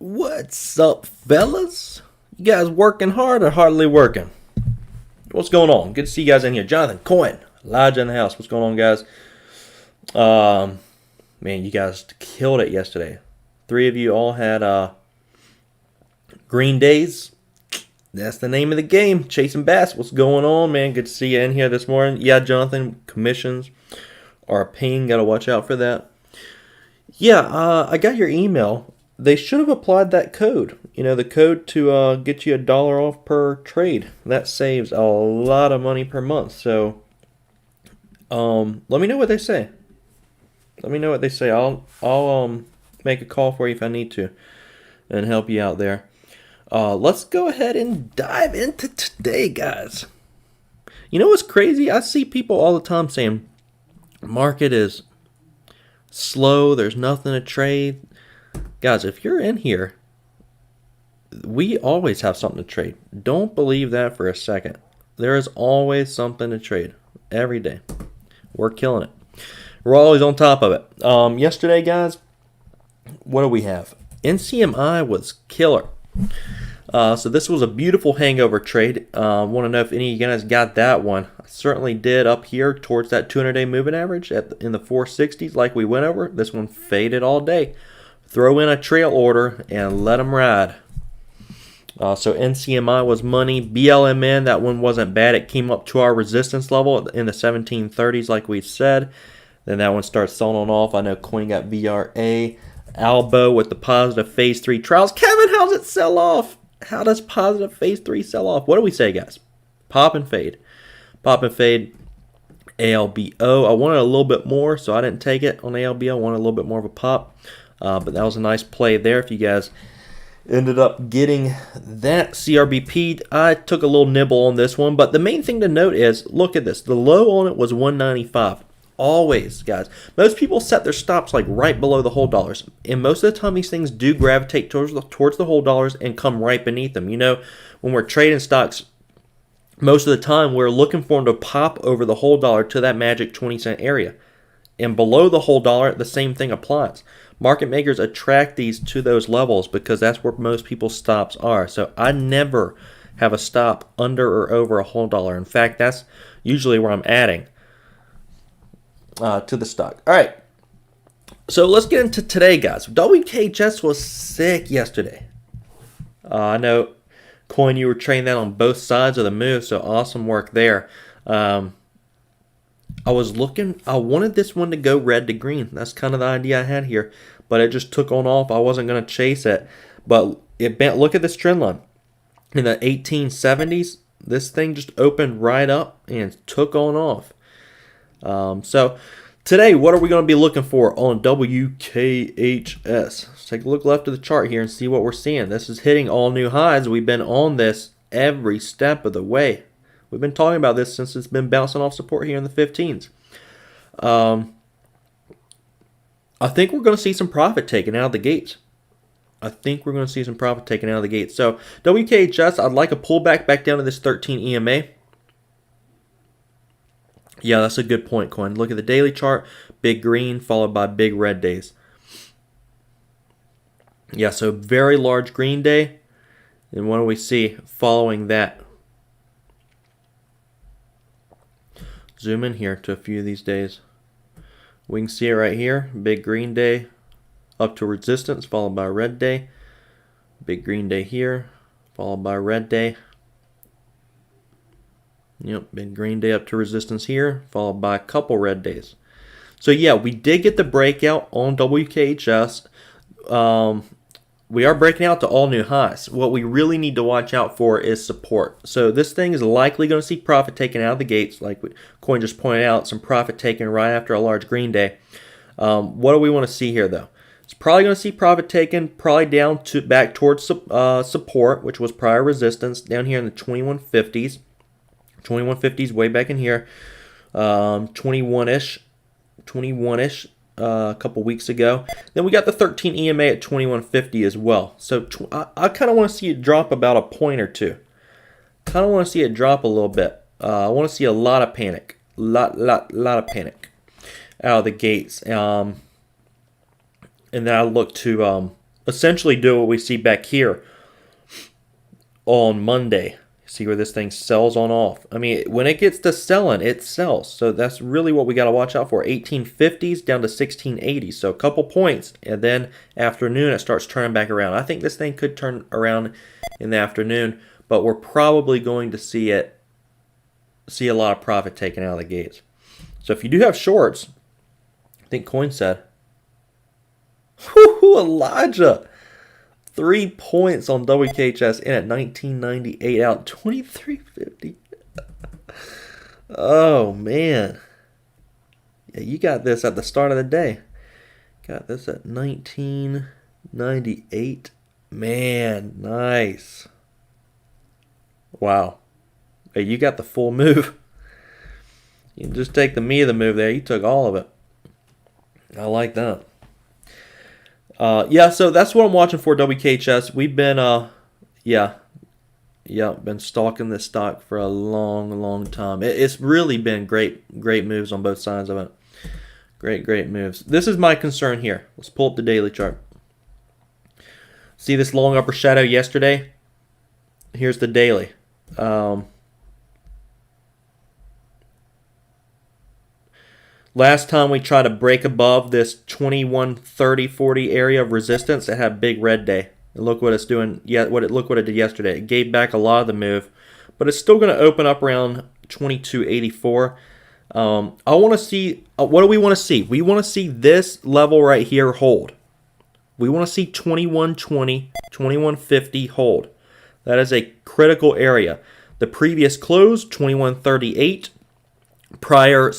What's up, fellas? You guys working hard or hardly working? What's going on? Good to see you guys in here. Jonathan, Coin, Elijah in the house. What's going on, guys? Man, you guys killed it yesterday. 3 of you all had green days. That's the name of the game. Chasing bass. What's going on, man? Good to see you in here this morning. Yeah, Jonathan, commissions are a pain. Got to watch out for that. Yeah, I got your email. They should have applied that code. You know, the code to get you $1 off per trade. That saves a lot of money per month. So, let me know what they say. I'll make a call for you if I need to, and help you out there. Let's go ahead and dive into today, guys. You know what's crazy? I see people all the time saying, market is slow. There's nothing to trade. Guys, if you're in here, we always have something to trade. Don't believe that for a second. There is always something to trade every day. We're killing it. We're always on top of it. Yesterday, guys, what do we have? NCMI was killer. So this was a beautiful hangover trade. Want to know if any of you guys got that one. I certainly did up here towards that 200-day moving average in the 460s like we went over. This one faded all day. Throw in a trail order and let them ride. So NCMI was money. BLMN, that one wasn't bad. It came up to our resistance level in the 1730s like we said. Then that one starts selling on off. I know Coin got VRA. Albo with the positive phase 3 trials. Kevin, how's it sell off? How does positive phase 3 sell off? What do we say, guys? Pop and fade. Pop and fade. ALBO. I wanted a little bit more, so I didn't take it on ALBO. I wanted a little bit more of a pop. But that was a nice play there. If you guys ended up getting that CRBP, I took a little nibble on this one. But the main thing to note is, look at this. The low on it was 195. Always, guys. Most people set their stops like right below the whole dollars. And most of the time, these things do gravitate towards the whole dollars and come right beneath them. You know, when we're trading stocks, most of the time, we're looking for them to pop over the whole dollar to that magic 20-cent area. And below the whole dollar, the same thing applies. Market makers attract these to those levels because that's where most people's stops are. So I never have a stop under or over a whole dollar. In fact, that's usually where I'm adding to the stock. All right. So let's get into today, guys. WKHS was sick yesterday. I know, Coin, you were trading that on both sides of the move, so awesome work there. I wanted this one to go red to green. That's kind of the idea I had here. But it just took on off. I wasn't going to chase it. But look at this trend line. In the 1870s, this thing just opened right up and took on off. So today, what are we going to be looking for on WKHS? Let's take a look left of the chart here and see what we're seeing. This is hitting all new highs. We've been on this every step of the way. We've been talking about this since it's been bouncing off support here in the 15s. I think we're going to see some profit taken out of the gates. So WKHS, I'd like a pullback back down to this 13 EMA. Yeah, that's a good point, Coin. Look at the daily chart. Big green followed by big red days. Yeah, so very large green day. And what do we see following that? Zoom in here to a few of these days. We can see it right here. Big green day up to resistance followed by red day. Big green day here followed by red day. Yep, big green day up to resistance here followed by a couple red days. So yeah, we did get the breakout on WKHS. We are breaking out to all new highs. What we really need to watch out for is support. So this thing is likely going to see profit taken out of the gates, like Coin just pointed out, some profit taken right after a large green day. What do we want to see here, though? It's probably going to see profit taken, probably down to back towards support, which was prior resistance, down here in the 2150s. 2150s way back in here. 21-ish. A couple weeks ago. Then we got the 13 EMA at 2150 as well. So I kind of want to see it drop about a point or two. Kind of want to see it drop a little bit. I want to see a lot of panic. Lot of panic out of the gates. And then I look to essentially do what we see back here on Monday. See where this thing sells on off. I mean, when it gets to selling, it sells. So that's really what we got to watch out for. 1850s down to 1680s. So a couple points, and then afternoon it starts turning back around. I think this thing could turn around in the afternoon, but we're probably going to see a lot of profit taken out of the gates. So if you do have shorts, I think Coin said, whoo, Elijah. 3 points on WKHS in at 1998 out 23.50. Oh man. Yeah, you got this at the start of the day. Got this at 1998. Man, nice. Wow. Hey, you got the full move. You can just take the meat of the move there. You took all of it. I like that. Yeah, so that's what I'm watching for, WKHS. We've been, been stalking this stock for a long time. It's really been great moves on both sides of it. Great moves. This is my concern here. Let's pull up the daily chart. See this long upper shadow yesterday? Here's the daily. Last time we tried to break above this 21.30-40 area of resistance, it had a big red day. And look what it's doing. Look what it did yesterday. It gave back a lot of the move, but it's still going to open up around 22.84. I want to see. What do we want to see? We want to see this level right here hold. We want to see 21.20, 21.50 hold. That is a critical area. The previous close 21.38. Prior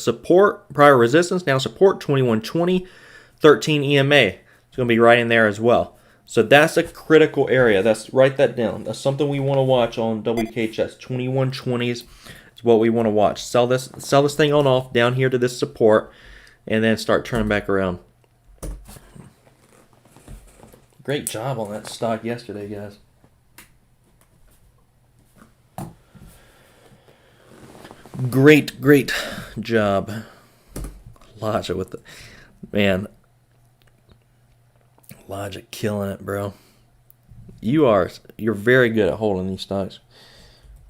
resistance, now support, 2120, 13 EMA. It's going to be right in there as well. So that's a critical area. Write that down. That's something we want to watch on WKHS. 2120s is what we want to watch. Sell this thing on off down here to this support, and then start turning back around. Great job on that stock yesterday, guys. Great job. Elijah with the man. Elijah killing it, bro. You're very good at holding these stocks.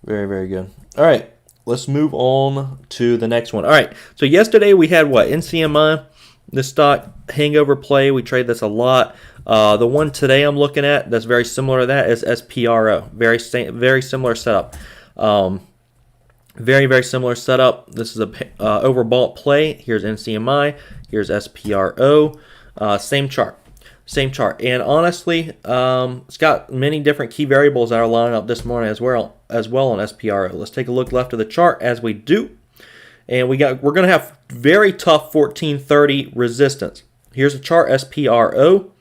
Very good. All right, let's move on to the next one. All right, so yesterday we had what? NCMI, this stock hangover play. We trade this a lot. The one today I'm looking at that's very similar to that is SPRO. Very similar setup. Very similar setup. This is a overbought play. Here's NCMI. Here's SPRO. Same chart. And honestly, it's got many different key variables that are lining up this morning as well on SPRO. Let's take a look left of the chart as we do. And we're going to have very tough 1430 resistance. Here's the chart, SPRO.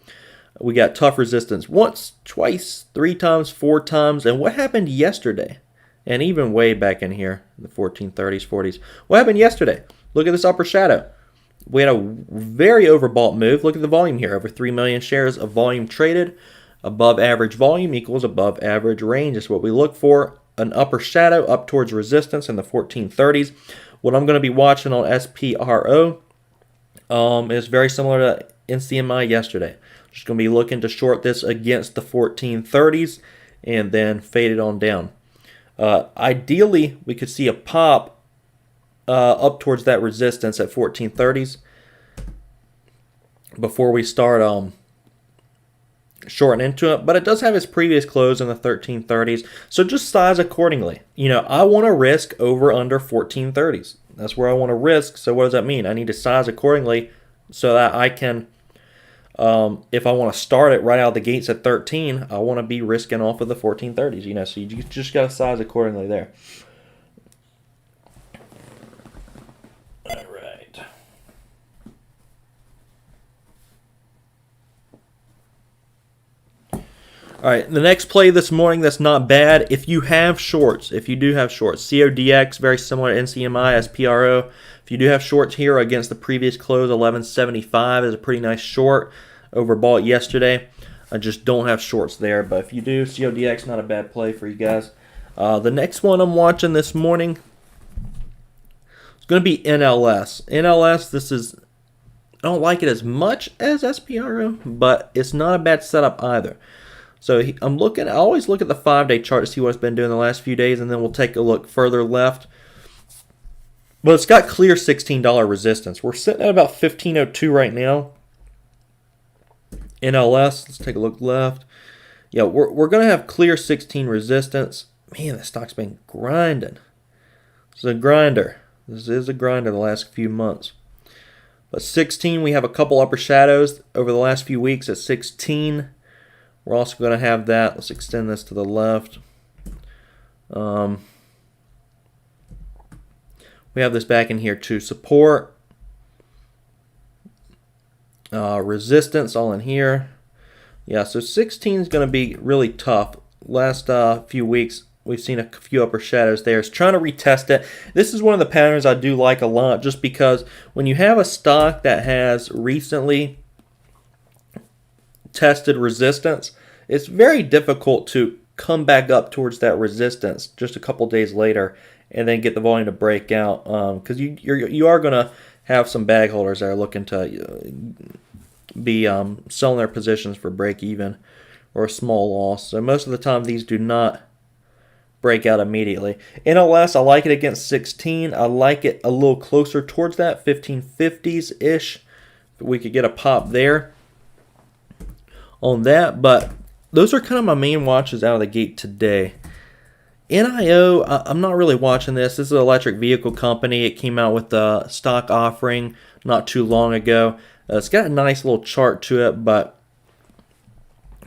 We got tough resistance once, twice, 3 times, 4 times. And what happened yesterday? And even way back in here, the 1430s, 40s. What happened yesterday? Look at this upper shadow. We had a very overbought move. Look at the volume here. Over 3 million shares of volume traded. Above average volume equals above average range. Is what we look for. An upper shadow up towards resistance in the 1430s. What I'm going to be watching on SPRO is very similar to NCMI yesterday. Just going to be looking to short this against the 1430s and then fade it on down. Ideally, we could see a pop up towards that resistance at 1430s before we start shorting into it. But it does have its previous close in the 1330s, so just size accordingly. I want to risk over under 1430s. That's where I want to risk. So what does that mean? I need to size accordingly so that I can, if I want to start it right out of the gates at 13, I want to be risking off of the 1430s, so you just got to size accordingly there. All right. All right, the next play this morning that's not bad. If you do have shorts, CODX, very similar to NCMI, SPRO. If you do have shorts here against the previous close, 1175 is a pretty nice short. Overbought yesterday. I just don't have shorts there, but if you do, CODX, not a bad play for you guys. The next one I'm watching this morning is going to be NLS. NLS, this is I don't like it as much as SPRO, but it's not a bad setup either. So I always look at the 5-day chart to see what it's been doing the last few days, and then we'll take a look further left. But it's got clear $16 resistance. We're sitting at about 1502 right now. NLS, let's take a look left. Yeah, we're going to have clear 16 resistance. Man, the stock's been grinding. This is a grinder. This is a grinder the last few months. But 16, we have a couple upper shadows over the last few weeks at 16. We're also going to have that. Let's extend this to the left. We have this back in here too. Support, resistance, all in here. Yeah, so 16 is going to be really tough. Last few weeks, we've seen a few upper shadows there. It's trying to retest it. This is one of the patterns I do like a lot, just because when you have a stock that has recently tested resistance, it's very difficult to come back up towards that resistance just a couple days later and then get the volume to break out, because you are going to have some bag holders that are looking to be selling their positions for break even or a small loss. So most of the time these do not break out immediately. NLS, I like it against 16. I like it a little closer towards that 1550s ish. We could get a pop there on that, but those are kind of my main watches out of the gate today. NIO, I'm not really watching this. This is an electric vehicle company. It came out with a stock offering not too long ago. It's got a nice little chart to it, but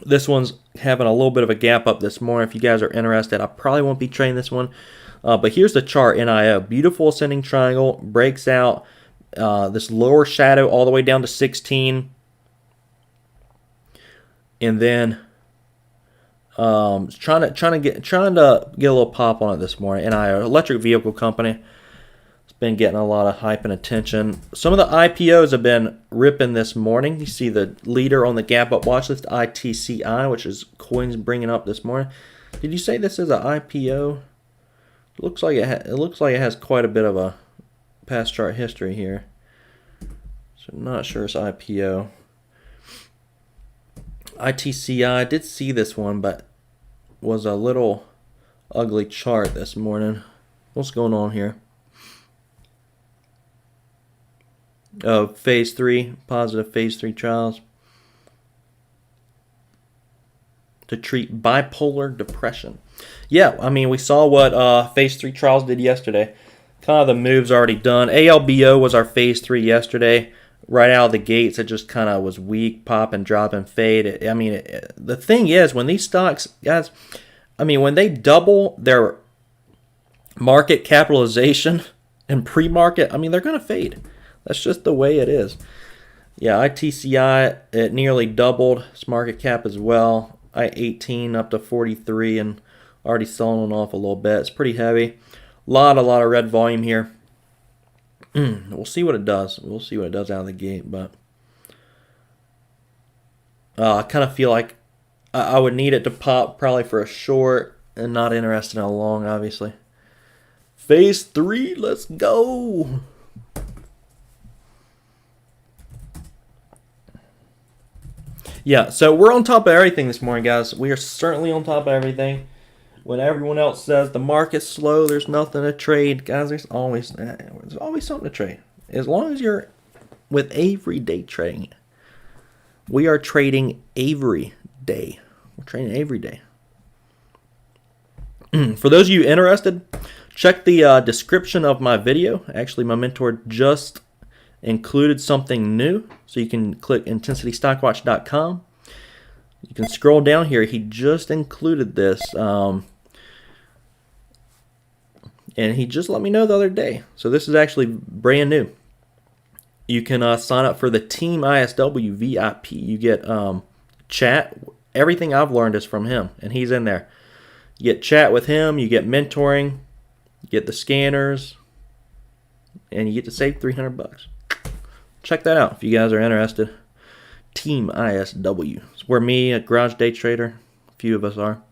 this one's having a little bit of a gap up this morning. If you guys are interested, I probably won't be trading this one. But here's the chart, NIO. Beautiful ascending triangle, breaks out this lower shadow all the way down to 16. And then trying to get a little pop on it this morning. NIO, electric vehicle company. It's been getting a lot of hype and attention. Some of the IPOs have been ripping this morning. You see the leader on the gap up watch list, ITCI, which is coins bringing up this morning. Did you say this is an IPO? It looks like it has quite a bit of a past chart history here. So I'm not sure it's IPO. ITCI, I did see this one, but was a little ugly chart this morning. What's going on here? Phase 3, positive phase 3 trials to treat bipolar depression. Yeah, I mean, we saw what phase 3 trials did yesterday. Kind of the moves already done. ALBO was our phase 3 yesterday. Right out of the gates, it just kind of was weak, pop and drop and fade. The thing is, when these stocks, guys, when they double their market capitalization and pre-market, they're going to fade. That's just the way it is. Yeah, ITCI, it nearly doubled its market cap as well. I-18 up to 43 and already selling off a little bit. It's pretty heavy. A lot of red volume here. We'll see what it does. We'll see what it does out of the gate, but I kind of feel like I would need it to pop probably for a short and not interested in a long, obviously. Phase 3, let's go. Yeah, so we're on top of everything this morning, guys. We are certainly on top of everything. When everyone else says the market's slow, there's nothing to trade, guys, there's always something to trade. As long as you're with Avery day trading. We are trading Avery day. We're trading Avery day. For those of you interested, check the description of my video. Actually, my mentor just included something new, so you can click intensitystockwatch.com. You can scroll down here. He just included this, and he just let me know the other day. So this is actually brand new. You can sign up for the Team ISW VIP. You get chat. Everything I've learned is from him, and he's in there. You get chat with him. You get mentoring. You get the scanners, and you get to save $300. Check that out if you guys are interested. Team ISW. It's where me, a garage day trader, a few of us are.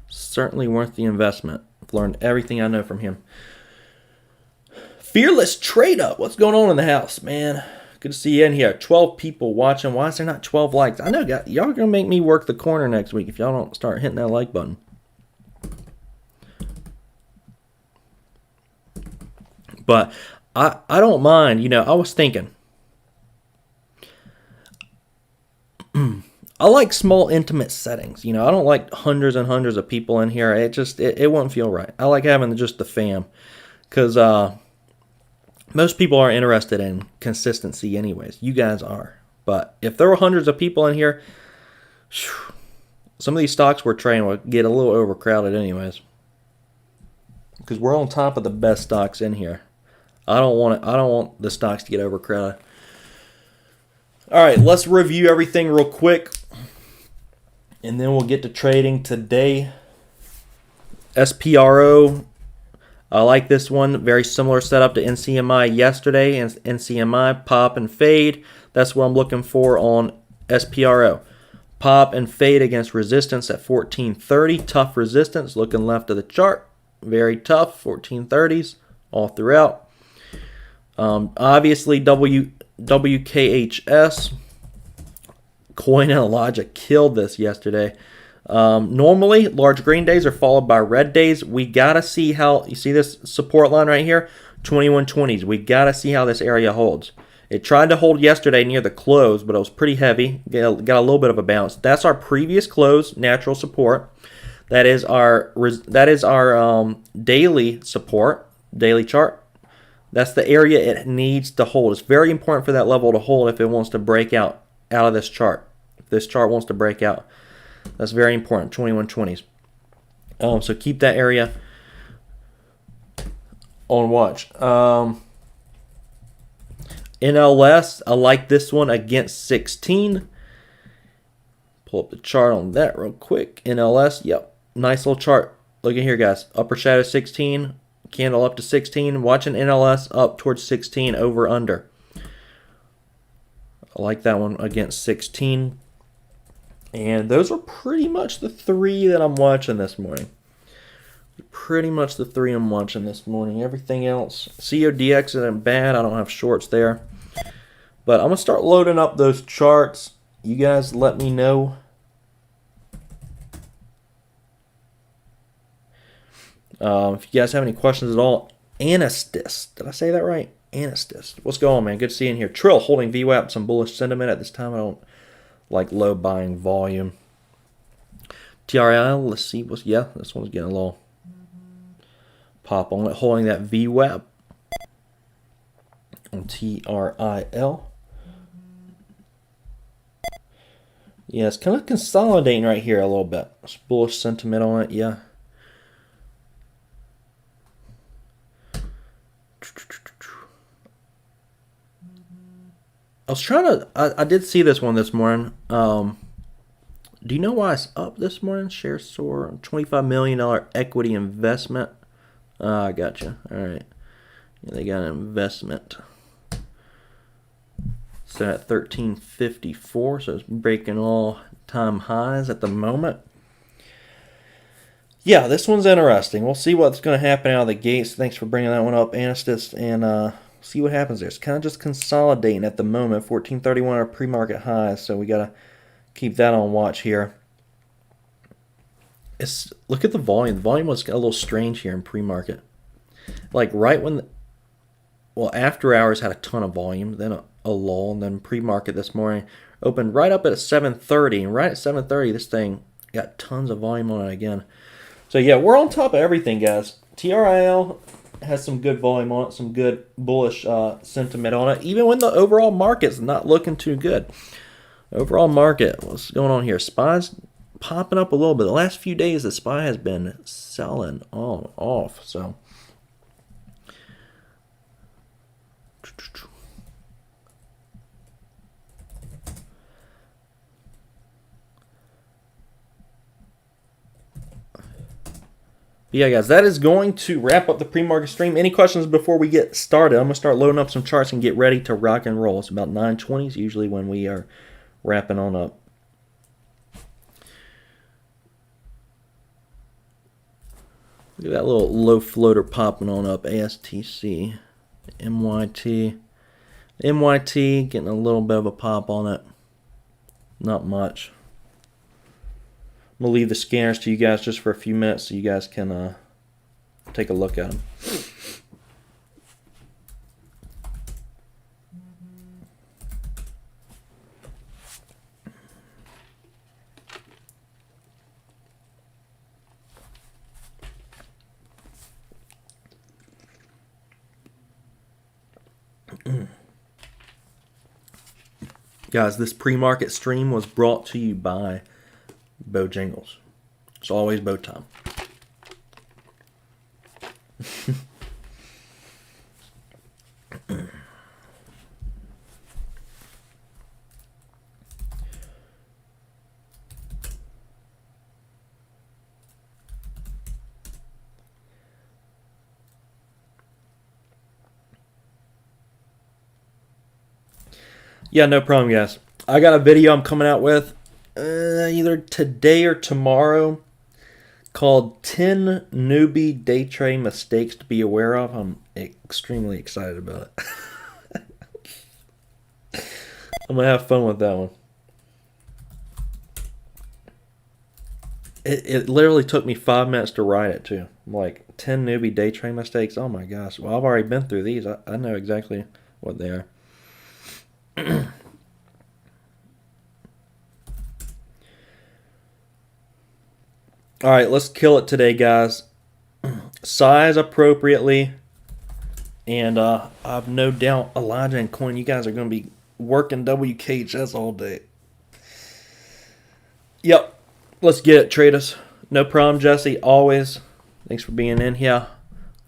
Certainly worth the investment. I've learned everything I know from him. Fearless Trade Up. What's going on in the house, man? Good to see you in here. 12 people watching. Why is there not 12 likes? I know y'all are going to make me work the corner next week if y'all don't start hitting that like button. But I don't mind. You know, I was thinking. I like small, intimate settings. You know, I don't like hundreds and hundreds of people in here. It won't feel right. I like having just the fam. Because most people are interested in consistency anyways. You guys are. But if there were hundreds of people in here, some of these stocks we're trading would get a little overcrowded anyways. Because we're on top of the best stocks in here. I don't want the stocks to get overcrowded. All right, let's review everything real quick. And then we'll get to trading today. SPRO. I like this one. Very similar setup to NCMI yesterday. And NCMI, pop and fade. That's what I'm looking for on SPRO. Pop and fade against resistance at 1430. Tough resistance. Looking left of the chart. Very tough. 1430s all throughout. Obviously, WKHS. Coinologic killed this yesterday. Normally, large green days are followed by red days. We got to see how, you see this support line right here? 2120s. We got to see how this area holds. It tried to hold yesterday near the close, but it was pretty heavy. Got a little bit of a bounce. That's our previous close, natural support. That is our daily support, daily chart. That's the area it needs to hold. It's very important for that level to hold if it wants to break out of this chart. If this chart wants to break out. That's very important, 2120s. So keep that area on watch. NLS, I like this one against 16. Pull up the chart on that real quick. NLS, yep. Nice little chart. Look at here, guys. Upper shadow 16. Candle up to 16. Watching NLS up towards 16, over, under. I like that one against 16. And those are pretty much the three that I'm watching this morning. Pretty much the three I'm watching this morning. Everything else, CODX isn't bad. I don't have shorts there. But I'm going to start loading up those charts. You guys let me know. If you guys have any questions at all. Anestis. Did I say that right? Anestis. What's going on, man? Good seeing here. Trill holding VWAP. Some bullish sentiment at this time. I don't like low buying volume. TRIL. Let's see. Yeah, this one's getting a little pop on it. Holding that VWAP on TRIL. Yeah, it's kind of consolidating right here a little bit. It's bullish sentiment on it. Yeah. I was trying to, I did see this one this morning. Do you know why it's up this morning? Share soar, $25 million equity investment. I gotcha. All right. Yeah, they got an investment. So at 1354, so it's breaking all time highs at the moment. Yeah, this one's interesting. We'll see what's going to happen out of the gates. Thanks for bringing that one up, Anestis, and see what happens there. It's kind of just consolidating at the moment. 1431 are pre-market highs, so we got to keep that on watch here. Look at the volume. The volume was a little strange here in pre-market. Like right when, after hours had a ton of volume, then a lull, and then pre-market this morning opened right up at 7:30, and right at 7:30 this thing got tons of volume on it again. So yeah, we're on top of everything, guys. TRIL has some good volume on it, some good bullish sentiment on it, even when the overall market's not looking too good. Overall market, what's going on here? SPY's popping up a little bit. The last few days, the SPY has been selling on off. So yeah, guys, that is going to wrap up the pre-market stream. Any questions before we get started? I'm going to start loading up some charts and get ready to rock and roll. It's about 9:20 is usually when we are wrapping on up. Look at that little low floater popping on up, ASTC. MYT. MYT getting a little bit of a pop on it. Not much. I'm going to leave the scanners to you guys just for a few minutes so you guys can take a look at them. Guys, this pre-market stream was brought to you by Bojangles. It's always bow time. Yeah, no problem, guys. I got a video I'm coming out with either today or tomorrow called 10 Newbie Day Trade Mistakes to be Aware of. I'm extremely excited about it. I'm going to have fun with that one. It literally took me 5 minutes to write it, too. I'm like, 10 newbie day trade mistakes? Oh, my gosh. Well, I've already been through these. I know exactly what they are. All right, let's kill it today, guys. Size appropriately. And I've no doubt Elijah and Coin, you guys are going to be working WKHS all day. Yep. Let's get it, traders. No problem, Jesse. Always. Thanks for being in here.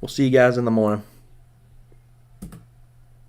We'll see you guys in the morning.